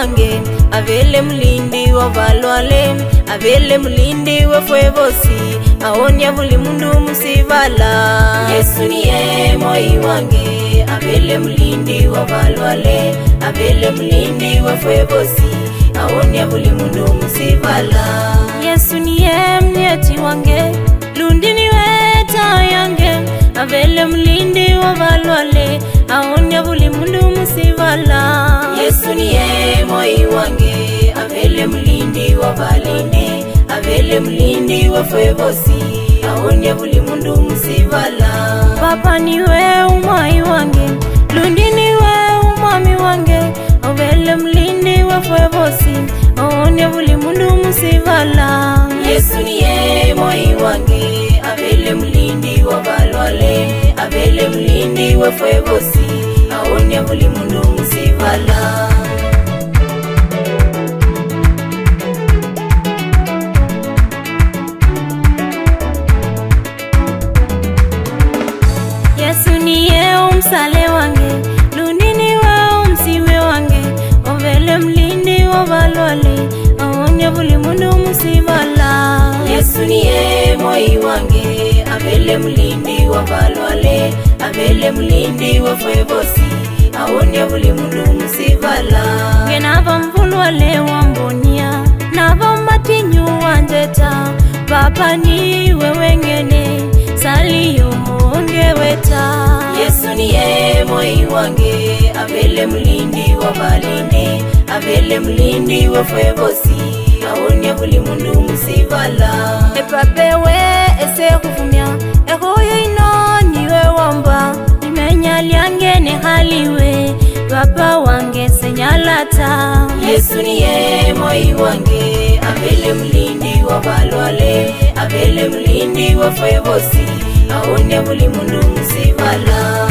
wange avele mulindi wa valwale avele mulindi wa fwevosi aonya buli mundu musivala. Yesu niye moi wange avele mulindi wa valwale avele mulindi wa fwevosi aonya buli mundu musivala. Yesu niye mnyeti wange lundini weta yange avele mulindi wa valwale aonya buli mundu musivala. Yesu niye moi wange avele mulindi wa valinde avele mulindi wa fwevosi aonya buli mundu musivala. Papa niwe umai wange lundini we umami wange avele mulindi wa fwevosi aonya buli mundu musivala. Yesu niye moi wange avele mulindi wa valwale avele mulindi wa fwevosi aonya buli mundu musivala. Yesu niye umsale wange lundini wa umsiwe wange avele mulindi wa valwale aonya buli mundu musivala. Yesu niye moi wange avele mulindi wa valwale avele mulindi wa fwevosi aonya buli mundu musivala. Ngenava mvulwale wambonia nava matinyu wanjeta papa niwe wengene saliyo ongeweta. Yesu niye moi wange avele mulindi wa valinde avele mulindi wa fwevosi aonya buli mundu musivala. Epapewe ese kufumya ehoyo ino niwe wamba imenya lyange ne haliwe papa wange senyalata. Yesu niye moi wange avele mulindi wa valwale avele mulindi wa fwevosi aonya buli mundu musivala.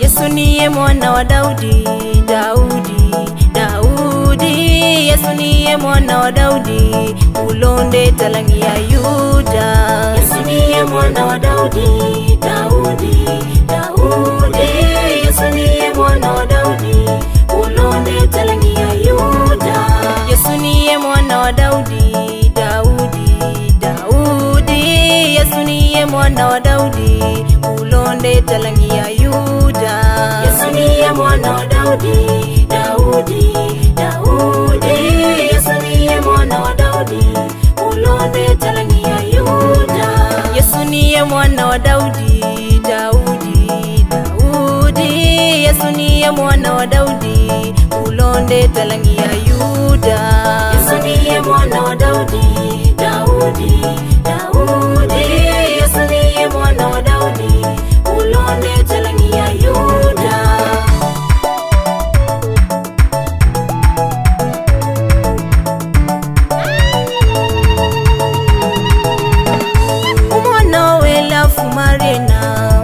Yesu niye mwana wa Daudi Daudi Daudi. Yesu niye mwana wa Daudi ulonde talangi ya Yuda. Yesu niye mwana wa Daudi Daudi Daudi. Yesu niye mwana wa Daudi ulonde talangi ya Yuda. Yesu niye mwana wa Daudi Daudi Daudi. Yesu niye mwana wa Daudi ulonde talangi ya Yuda. Yesu niye mwana wa Daudi Daudi Daudi. Yesu niye mwana wa Daudi ulonde talangi ya Yuda. Yesu niye mwana wa Daudi Daudi Daudi. Yesu niye mwana wa Daudi ulonde talangi ya Yuda. Yesu niye mwana wa Daudi Daudi Daudi. Yesu niye mwana wa Daudi ulonde talangi ya Yuda. Umwana wela fumarena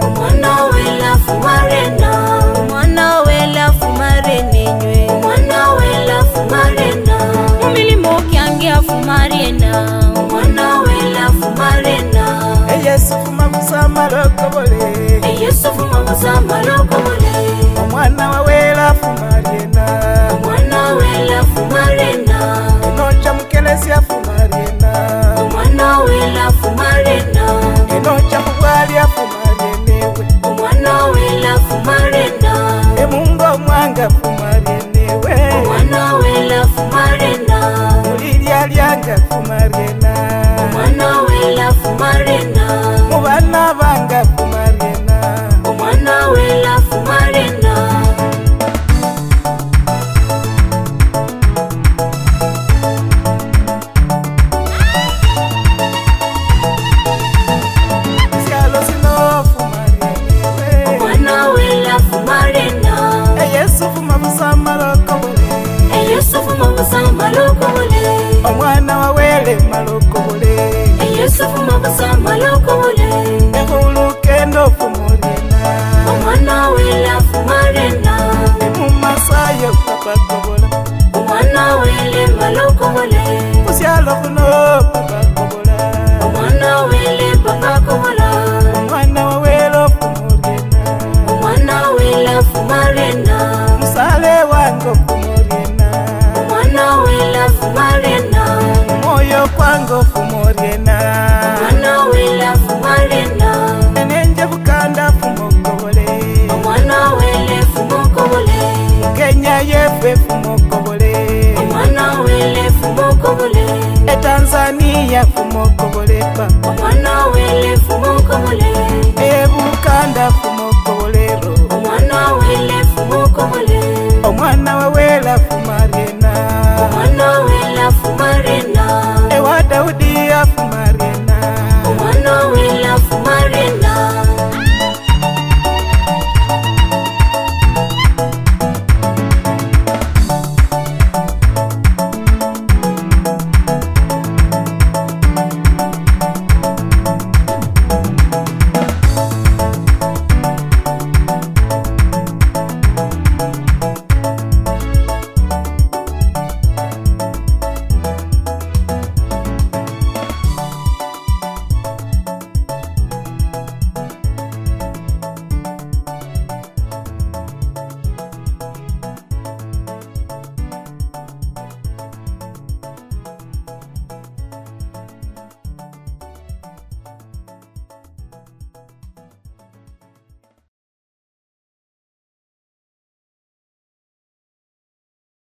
umwana wela fumarena umwana wela fumarenenywe umwana wela fumarena umilimo kyange afumarena umwana wela fumarena. Yesu fuma musama lokobole Yesu fuma musama lokobole omwana wawela fumarena umwana wela fumarena inocha mukelesya fumarena umwana wela fumarena inocha mugwalya fumarenewe umwana wela fumarena emungu omwanga fumarenewe umwana wela fumarena mulilya lyanga fumarena umwana wela fumarena mubana banga fumarena umwana wela fumarena. syalo sino fumarenewe umwana wela fumarena. Yesu fuma musama lokobole Yesu fuma musama lokobole omwana wawele malokobole Yesu fuma musama lokobole ehulukendo fumurena umwana wela fumarena emumasayo papakobola umwana wele malokobole kusyalo kuno papakobola fumoko